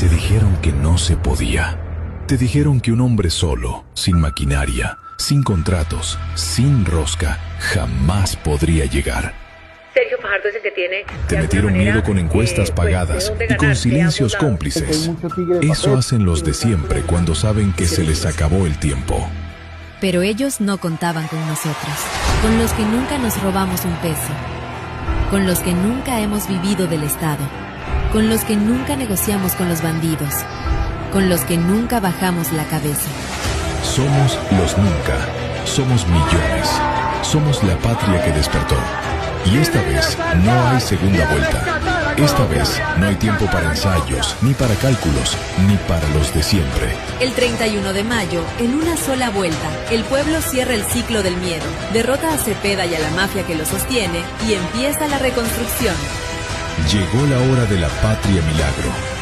Te dijeron que no se podía. Te dijeron que un hombre solo, sin maquinaria, sin contratos, sin rosca, jamás podría llegar. Sergio Fajardo es el que tiene... Te metieron miedo con encuestas pagadas y con silencios cómplices. Eso hacen los de siempre cuando saben que se les acabó el tiempo. Pero ellos no contaban con nosotros, con los que nunca nos robamos un peso, con los que nunca hemos vivido del Estado, con los que nunca negociamos con los bandidos, con los que nunca bajamos la cabeza. Somos los nunca, somos millones, somos la patria que despertó. Y esta vez no hay segunda vuelta. Esta vez no hay tiempo para ensayos, ni para cálculos, ni para los de siempre. El 31 de mayo, en una sola vuelta, el pueblo cierra el ciclo del miedo, derrota a Cepeda y a la mafia que lo sostiene y empieza la reconstrucción. Llegó la hora de la patria milagro.